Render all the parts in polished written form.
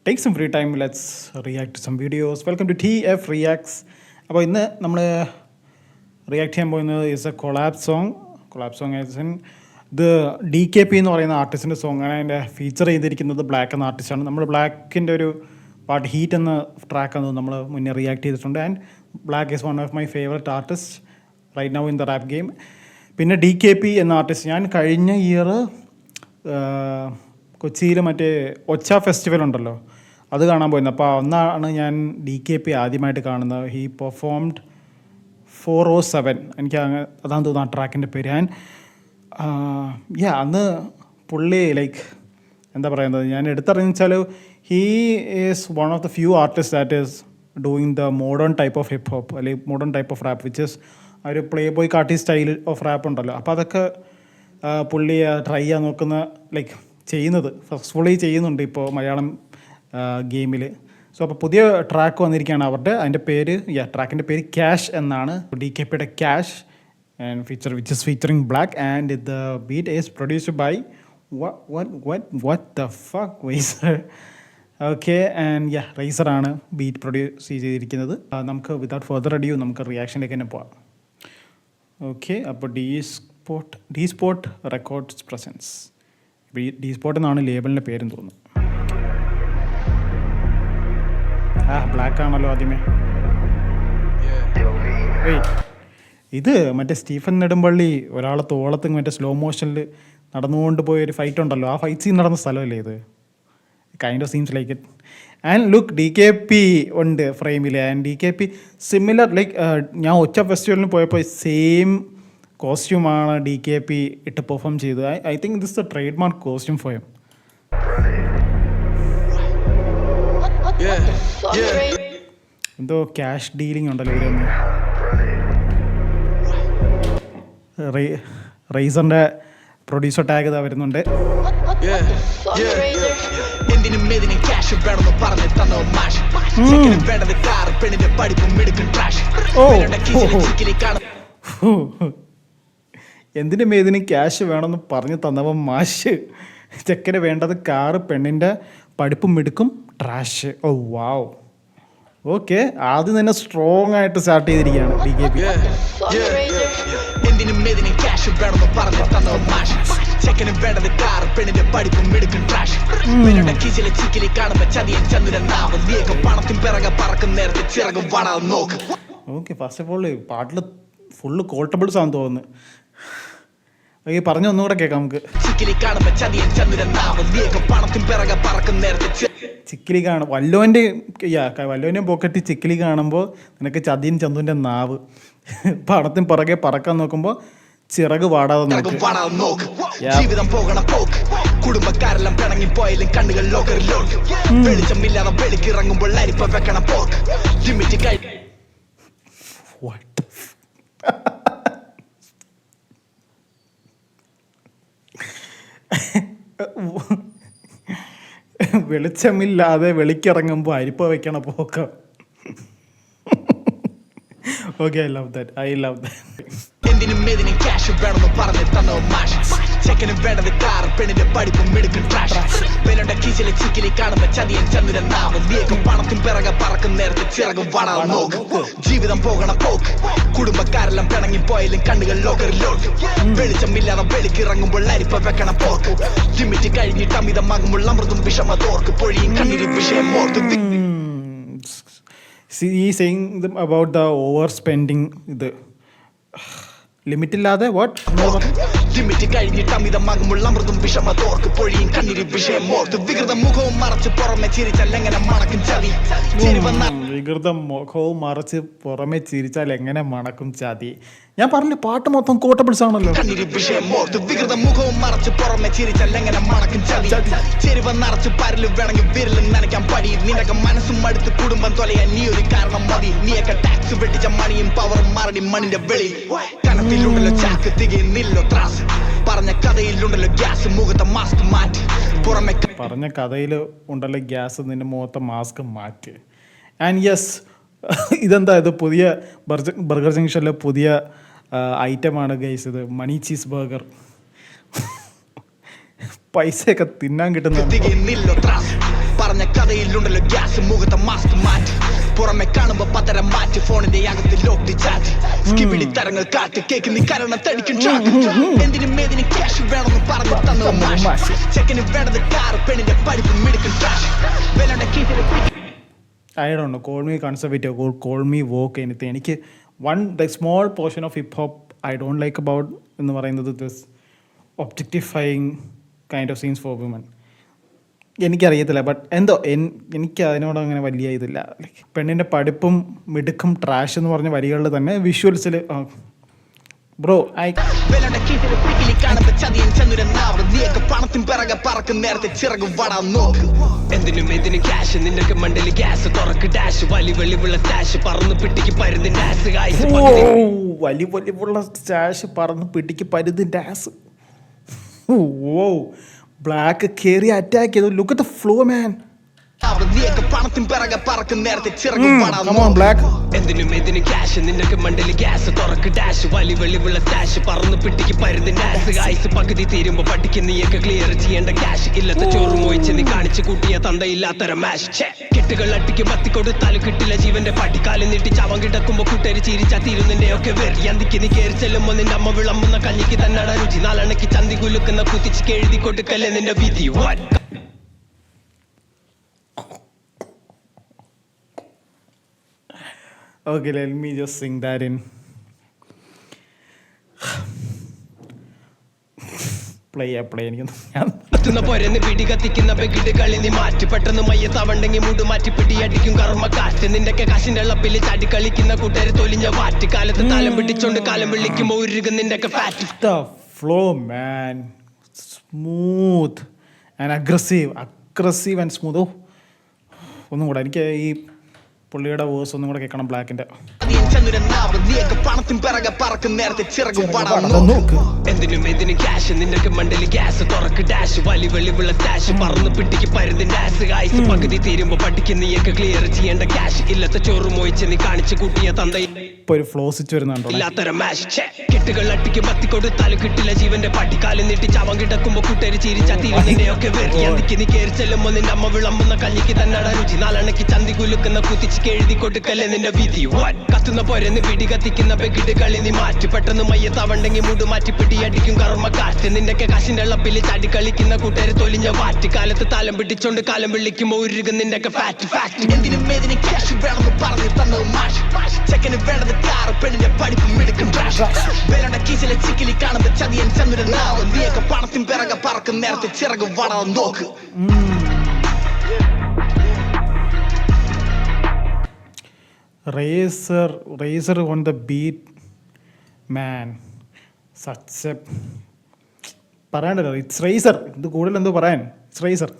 Take some free time let's react to some videos. Welcome to TF reacts. അപ്പോൾ ഇന്ന് നമ്മൾ react ചെയ്യാൻ പോകുന്നത് is a collab song as in ഇത് DKP എന്ന് പറയുന്ന ആർട്ടിസ്റ്റിൻ്റെ സോങ്ങാണ്. അതിൻ്റെ ഫീച്ചർ ചെയ്തിരിക്കുന്നത് ബ്ലാക്ക് എന്ന ആർട്ടിസ്റ്റാണ്. നമ്മൾ ബ്ലാക്കിൻ്റെ ഒരു പാട്ട് ഹീറ്റ് എന്ന ട്രാക്കാണ് നമ്മൾ മുന്നേ റിയാക്ട് ചെയ്തിട്ടുണ്ട്. And black is one of my favourite artist right now in the rap game. പിന്നെ DKP എന്ന ആർട്ടിസ്റ്റ് ഞാൻ കഴിഞ്ഞ ഇയർ കൊച്ചിയിൽ മറ്റേ ഒച്ച ഫെസ്റ്റിവൽ ഉണ്ടല്ലോ, അത് കാണാൻ പോയിരുന്നു. അപ്പോൾ അന്നാണ് ഞാൻ DKP ആദ്യമായിട്ട് കാണുന്നത്. ഹീ പെർഫോംഡ് 407, എനിക്ക് അതാണ് തോന്നുന്നു ആ ട്രാക്കിൻ്റെ പേര്. ആൻഡ് അന്ന് പുള്ളി ലൈക്ക് എന്താ പറയുന്നത്, ഞാൻ എടുത്തറിഞ്ഞു വെച്ചാൽ he is one of the few artist that is doing the modern type of hip hop അല്ലെങ്കിൽ modern type of rap which is ആ ഒരു Playboi Carti style of rap ഉണ്ടല്ലോ. അപ്പോൾ അതൊക്കെ പുള്ളി ട്രൈ ചെയ്യാൻ നോക്കുന്ന ലൈക്ക് ചെയ്യുന്നത് സക്സസ്ഫുള്ളി ചെയ്യുന്നുണ്ട് ഇപ്പോൾ മലയാളം ഗെയിമിൽ. സോ അപ്പോൾ പുതിയ ട്രാക്ക് വന്നിരിക്കുകയാണ് അവരുടെ. അതിൻ്റെ പേര് ട്രാക്കിൻ്റെ പേര് ക്യാഷ് എന്നാണ്. DKPയുടെ Cash and feature which is featuring Black and the beat is produced by what the fuck Razor. Okay and റൈസറാണ് ബീറ്റ് പ്രൊഡ്യൂസ് ചെയ്തിരിക്കുന്നത്. നമുക്ക് വിതൗട്ട് ഫർദർ അഡ്യൂ നമുക്ക് റിയാക്ഷനിലേക്ക് തന്നെ പോവാം. ഓക്കെ, അപ്പോൾ D Spot Records presents. D Spot എന്നാണ് ലേബലിൻ്റെ പേരും തോന്നുന്നു. ബ്ലാക്ക് ആണല്ലോ ആദ്യമേ. ഇത് മറ്റേ സ്റ്റീഫൻ നെടുമ്പള്ളി ഒരാളെ തോളത്ത് മറ്റേ സ്ലോ മോഷനിൽ നടന്നുകൊണ്ട് പോയൊരു ഫൈറ്റ് ഉണ്ടല്ലോ, ആ ഫൈറ്റ് സീൻ നടന്ന സ്ഥലമല്ലേ ഇത്? Kind of seems like it. And look DKP ഉണ്ട് ഫ്രെയിമിൽ. ആൻഡ് DKP സിമിലർ ലൈക്ക് ഞാൻ ഒച്ച ഫെസ്റ്റിവലിന് പോയപ്പോൾ സെയിം കോസ്റ്റ്യൂമാണ് DKP ഇട്ട് പെർഫോം ചെയ്തത്. I think this the trade mark costume for him. എന്തോ ക്യാഷ് ഡീലിംഗ് ഉണ്ടല്ലോ ഇവരൊന്ന്. റൈസറിൻ്റെ പ്രൊഡ്യൂസർ ടാഗ് ഇതാ വരുന്നുണ്ട്. എന്തിനു മേതിന് ക്യാഷ് വേണമെന്ന് പറഞ്ഞ് തന്നവൻ മാഷ്. ചെക്കന് വേണ്ടത് കാറ്, പെണ്ണിൻ്റെ പഠിപ്പും മിടുക്കും, ട്രാഷ്. ഓ വാവ്. ഓക്കെ, ആദ്യം തന്നെ സ്ട്രോങ് ആയിട്ട് സ്റ്റാർട്ട് ചെയ്തിരിക്കുകയാണ് DKP. Okay, first of all പാട്ടിൽ ഫുള്ള് കോൾട്ടബിൾസ് ആണെന്ന് തോന്നുന്നു. ഓക്കെ, പറഞ്ഞു ഒന്നുകൂടെ കേൾക്കാം നമുക്ക്. ചിക്കിലി കാണും വല്ലോൻ്റെ പോക്കറ്റ് ചിക്കിലി കാണുമ്പോൾ നിനക്ക് ചതിയൻ ചന്തുവിൻ്റെ നാവ്. പണത്തിന് പിറകെ പറക്കാൻ നോക്കുമ്പോൾ ചിറക് പാടാതെ നോക്ക്. ജീവിതം പോകണ പോക്ക്, കുടുംബക്കാരെല്ലാം പിണങ്ങിപ്പോയാലും കണ്ണുകൾ ലോക്കറിലോട്ട്, വെളിച്ചമില്ലാതെ വെളിക്കിറങ്ങുമ്പോൾ അരിപ്പ വെക്കണ പോക്ക്, ലിമിറ്റ് കഴിഞ്ഞ വെളിച്ചമില്ലാതെ വെളിക്കിറങ്ങുമ്പോൾ അരിപ്പ വെക്കണ പോക്ക. Okay, I love that. എന്തിനും ഏതിനും ക്യാഷ് വേണമെന്ന് പറഞ്ഞ് തന്നോ മാഷ്. ചെക്കനും വേണ്ടത് കാർ, പെണ്ണിന്റെ പഠിപ്പും മിടുക്കും ട്രാഷ്. വെലണ്ട കീശിലെ ചിക്കിലി കാണുമ്പോ ചതിയൻ ചന്ദ്രൻ നാവും, വേഗം പണത്തിന് പിറകെ പറക്കും നേരത്തെ ചിറകും വടാൻ നോക്ക്. ജീവിതം പോകണ പോക്ക്, കുടുംബക്കാരെല്ലാം പിണങ്ങിപ്പോയാലും കണ്ണുകൾ ലോക്കറിലോട്ട്, വെളിച്ചമില്ലാതെ വെളിക്കിറങ്ങുമ്പോൾ അരിപ്പ വെക്കണ പോക്ക്, ലിമിറ്റ് കഴിഞ്ഞിട്ട് അമിതമാകുമ്പോൾ അമൃതും വിഷമതോർക്ക്, പൊഴിയും കണ്ണിലും വിഷയം ഓർത്ത്. saying about the overspending, ഇത് ലിമിറ്റില്ലാതെ ലിമിറ്റ് കഴിഞ്ഞിട്ട് അമിതമാകുമ്പോൾ അമൃതും വിഷമതോർക്ക്, പൊഴിയും കണ്ണിലും വിഷയം ഓർത്ത്, വികൃത മുഖവും മറച്ച് പുറമെ ചിരിച്ചാൽ എങ്ങനെ മണക്കും ചതി. വികൃത മുഖവും മറച്ച് പുറമെ ചിരിച്ചാൽ എങ്ങനെ മണക്കും ചതി. ഞാൻ പറഞ്ഞ പാട്ട് മൊത്തം കോട്ടബിൾസ് ആണല്ലോ. വികൃത മുഖവും മറച്ച് പുറമെ ചിരിച്ചാൽ എങ്ങനെ മണക്കും ചതി. ചെരുവ നിറച്ച് പരലും വേണമെങ്കിൽ വിരലും നനയ്ക്കാൻ പടി. നിനക്ക് മനസ്സും അടുത്ത് കുടുംബം തൊലയാൻ നീ ഒരു കാരണം മതി. നീയൊക്കെ ടാക്സ് വെട്ടിച്ച മണിയും പവറും മറടി മണിന്റെ വെളി. കനത്തിലുണ്ടല്ലോ ചാക്ക്, തികയുന്നില്ലോ ത്രാസ്. പറഞ്ഞ കഥയിലുണ്ടല്ലോ ഗ്യാസ്, മുഖത്തെ മാസ്ക് മാറ്റി. പുറമെ പറഞ്ഞ കഥയിൽ ഉണ്ടല്ലോ ഗ്യാസ്, നിന്റെ മുഖത്തെ മാസ്ക് മാറ്റി. ആൻഡ് യെസ്, ഇതെന്താ ഇത് പുതിയ ബർഗർ ജംഗ്ഷനിലെ പുതിയ ഐറ്റമാണ് ഗൈസ്. ഇത് മണി ചീസ് ബർഗർ. പൈസയൊക്കെ തിന്നാൻ കിട്ടുന്ന പറഞ്ഞ കഥയിലുണ്ടല്ലോ ഗ്യാസ് മുഖത്തെ മാസ്ക് മാറ്റി പുറമെ കാണുമ്പോ പതരം മാറ്റി ഫോണിന്റെ അകത്ത് ലോക്ക് ചാറ്റ് സ്കിബിടി തരങ്ങൾ കാട്ടി കേക്ക് നീ കരണം തടിക്കും എന്തിനും ഏതിനും ക്യാഷ് വേണമെന്ന് പറഞ്ഞു തന്നു മാഷ് ചെക്കന് വേണ്ടത് കാർ പെണ്ണിന്റെ പഠിപ്പ് മിടുക്കും trash വെലണ്ട കീറ്റിൽ I don't know, call me conservative, call me woke, anything. എനിക്ക് the small portion of hip hop I don't like about എന്ന് പറയുന്നത് this objectifying kind of scenes for women. എനിക്കറിയത്തില്ല, ബട്ട് എന്തോ എനിക്ക് അതിനോട് അങ്ങനെ വലിയ ഇതില്ല. ലൈക്ക് പെണ്ണിൻ്റെ പഠിപ്പും മിടുക്കും ട്രാഷ് എന്ന് പറഞ്ഞ വരികളിൽ തന്നെ വിഷ്വൽസിൽ ബ്രോ എന്തിനും ഇതിന് ക്യാഷ് നിന്റെ മണ്ടലി ഗ്യാസ് തുറക്ക് ഡാഷ് വലി വെളിവുള്ള സ്റ്റാഷ് പറന്ന് പിട്ടിക്ക് പരുതിന്റെ ആസ് വലിയ വലിയുള്ള സ്റ്റാഷ് പറന്ന് പിടിക്ക് പരുതിൻ്റെ ആസ്. ഓ ബ്ലാക്ക് കയറി അറ്റാക്ക് ചെയ്തു. ലുക്ക് അറ്റ് ദ ഫ്ലോ മാൻ. പണത്തിൻ പിറകെ പറക്കും നേരത്തെ ബ്ലാക്ക് എന്തിനും ഇതിന് ക്യാഷ് നിന്റെ മണ്ടലി ഗ്യാസ് തുറക്ക് ഡാഷ് വലി വെളിവുള്ള സ്റ്റാഷ് പറന്ന് പിട്ടിക്ക് പരുതിന്റെ ആസ് ആയിസ് പകുതി തീരുമ്പോ പട്ടിക്ക് നീയൊക്കെ ക്ലിയർ ചെയ്യേണ്ട ക്യാഷ് ഇല്ലത്തെ ചോറ് മോയിച്ച് നീ കാണിച്ചു കൂട്ടിയ തന്തയില്ലാത്തൊരു മാഷ് കെട്ടുകൾ അട്ടിക്ക് പത്തി കൊടുത്താലും കിട്ടില്ല ജീവന്റെ പട്ടിക്കാലം നീട്ടി ചവൻ കിടക്കുമ്പോ കൂട്ടരി ചിരിച്ചാ തീരുന്നതിന്റെ ഒക്കെ വെറി അന്തിക്ക് നീ കയറി ചെല്ലുമ്പോ നിന്റെ അമ്മ വിളമ്പുന്ന കഞ്ഞിക്ക് തന്നട രുചി നാലണക്ക് ചന്തി കുലുക്കുന്ന കുത്തിച്ച് എഴുതി കൊടുക്കല്ലേ നിന്റെ വിധി. Okay, let me just sing that in. play കത്തുന്ന പൊരന്ന് പിടി കത്തിക്കുന്ന പെകിട് കളി നീ മാറ്റി പെട്ടെന്ന് മയ്യത്താവണ്ടെങ്കിൽ മൂട് മാറ്റി പിടി അടിക്കും കർമ്മ കാറ്റ് നിന്റെയൊക്കെ കാശിന്റെ എള്ളപ്പില് ചാടി കളിക്കുന്ന കൂട്ടുകാർ തൊലിഞ്ഞ വാറ്റ് കാലത്ത് താലം പിടിച്ചോണ്ട് കാലം വിളിക്കുമ്പോ ഉരുക നിന്റെയൊക്കെ fat. Flow man, smooth and aggressive and smooth. ഒന്നും കൂടെ എനിക്ക് ഈ പുള്ളിയുടെ വേഴ്സ് ഒന്നും കൂടെ കേൾക്കണം. ബ്ലാക്കിന്റെ പണത്തിൻ പിറകെ പറക്കും നേരത്തെ ചിറകും എന്തിനും ഇതിന് ക്യാഷ് നിന്റെ മണ്ടലി ഗ്യാസ് തുറക്ക് ഡാഷ് വലി വെളിവുള്ള സ്റ്റാഷ് പറന്ന് പിട്ടിക്ക് പരുതിന്റെ ആസ് ആയിസ് പകുതി തീരുമ്പോ പട്ടിക്ക് നീയൊക്കെ ക്ലിയർ ചെയ്യേണ്ട ക്യാഷ് ഇല്ലത്തെ ചോറ് മോയിച്ച് നീ കാണിച്ചു കൂട്ടിയ തന്തയിൽ ഒരു ഫ്ലോസിച്ച് വരുന്നുണ്ടോ ഇല്ലാത്തൊരു മാഷ് കെട്ടുകൾ അട്ടിക്ക് പത്തി കൊടുത്താലും കിട്ടില്ല ജീവന്റെ പട്ടിക്കാലം നീട്ടി ചവൻ കിടക്കുമ്പോ കൂട്ടരി ചിരിച്ചാ തീരുന്നതിന്റെ ഒക്കെ വെറി അന്തിക്ക് നീ കയറി ചെല്ലുമ്പോ നിന്റെ അമ്മ വിളമ്പുന്ന കഞ്ഞിക്ക് തന്നട രുചി നാലണക്ക് ചന്തി കുലുക്കുന്ന കുത്തിച്ച് എഴുതി കൊടുക്കല്ലേ നിന്റെ വിധി. കത്തുന്ന പൊരന്ന് പിടി കത്തിക്കുന്ന പെകിട് കളി നീ മാറ്റി പെട്ടെന്ന് മയ്യത്താവണ്ടെങ്കിൽ മൂട് മാറ്റി പിടി അടിക്കും കർമ്മ കാറ്റ് നിന്റെയൊക്കെ കാശിന്റെ എള്ളപ്പില് ചാടി കളിക്കുന്ന കൂട്ടുകാർ തൊലിഞ്ഞ വാറ്റ് കാലത്ത് താലം പിടിച്ചോണ്ട് കാലം വിളിക്കുമ്പോ ഉരുക നിന്റെയൊക്കെ ഫാറ്റ്. എന്തിനും ഏതിനും ക്യാഷ് വേണമെന്ന് പറഞ്ഞു തന്നു മാഷ് ചെക്കന് വേണ്ടത് കാർ പെണ്ണിന്റെ പഠിപ്പ് മിടുക്കും ട്രാഷ് വേലണ്ട കീസിലെ ചിക്കിലി കാണുമ്പോ ചതിയൻ ചന്ദ്ര നാവ് നീയൊക്കെ പണത്തിൻ പിറകെ പറക്കും നേരത്തെ ചിറക് വളർന്ന് നോക്ക്. Razor on the beat, man. Such a പറയാണ്ടല്ലോ, ഇറ്റ്സ് റേസർ. ഇത് കൂടുതൽ എന്തോ പറയാൻ, it's Razor.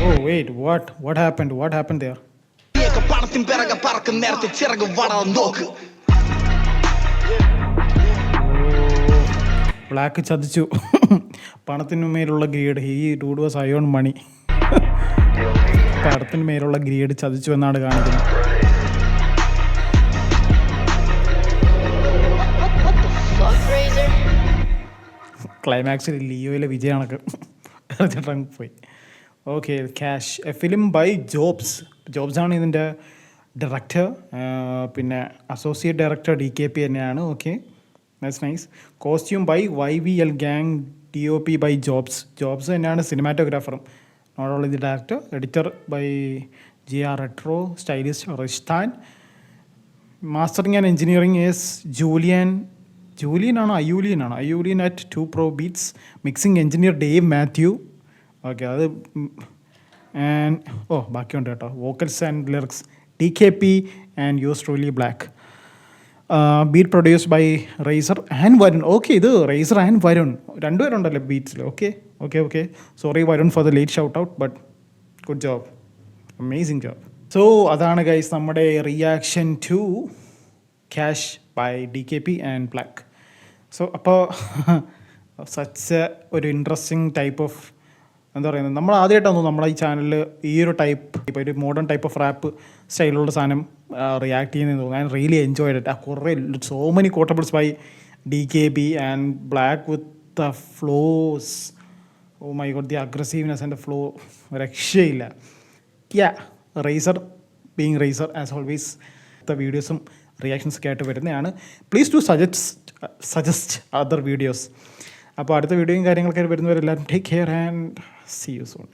Oh wait, what happened there? പണത്തിൻ പിറകെ പറക്കും നേരത്തെ ചിറക് വളർന്ന് നോക്ക്. ബ്ലാക്ക് ചതിച്ചു. പണത്തിന് മേലുള്ള ഗ്രീഡ്. ഈ ഡൂഡ് വാസ് അയോൺ മണി. പണത്തിന് മേലുള്ള ഗ്രീഡ് ചതിച്ചു എന്നാണ് കാണിക്കുന്നത്. ക്ലൈമാക്സിൽ ലിയോയിലെ വിജയണക്ക് പോയി. Okay, Cash, a film by ജോബ്സാണ് ഇതിൻ്റെ ഡയറക്ടർ. പിന്നെ അസോസിയേറ്റ് ഡയറക്ടർ DKP തന്നെയാണ്. Okay, that's nice. Costume by YVL Gang, DOP by Jobs തന്നെയാണ് സിനിമാറ്റോഗ്രാഫറും. Not only the director. Editor by GR Retro, stylist Rishtan. Mastering and engineering is Ayulian at 2 Pro Beats. Mixing engineer Dave Mathew. Okay, അത് and ബാക്കിയുണ്ട് കേട്ടോ. Vocals and lyrics DKP and yours truly Black. Beat produced by Razor and Varun. Okay, ഇത് Razor and Varun രണ്ടുപേരുണ്ടല്ലോ ബീറ്റ്സിൽ. Okay. Sorry Varun for the late shout out, but good job, amazing job. So അതാണ് guys നമ്മുടെ reaction to Cash by DKP and Black. So അപ്പോൾ such ഒരു interesting type of എന്താ പറയുന്നത്, നമ്മൾ ആദ്യമായിട്ടാണ് തോന്നുന്നു നമ്മളെ ഈ ചാനലിൽ ഈ ഒരു ടൈപ്പ് ഇപ്പോൾ ഒരു മോഡേൺ ടൈപ്പ് ഓഫ് റാപ്പ് സ്റ്റൈലുള്ള സാധനം റിയാക്ട് ചെയ്യുന്നതെന്ന് തോന്നുന്നു. I really enjoyed it. കുറേ so many quotables by DKB and Black with the flows. Oh my God, the aggressiveness and flow രക്ഷയില്ല. Razor being Razor as always വീഡിയോസും റിയാക്ഷൻസൊക്കെ ആയിട്ട് വരുന്നതാണ്. Please to suggest other videos. അപ്പോൾ അടുത്ത വീഡിയോയും കാര്യങ്ങളൊക്കെ വരുന്നവരെല്ലാവരും take care and see you soon.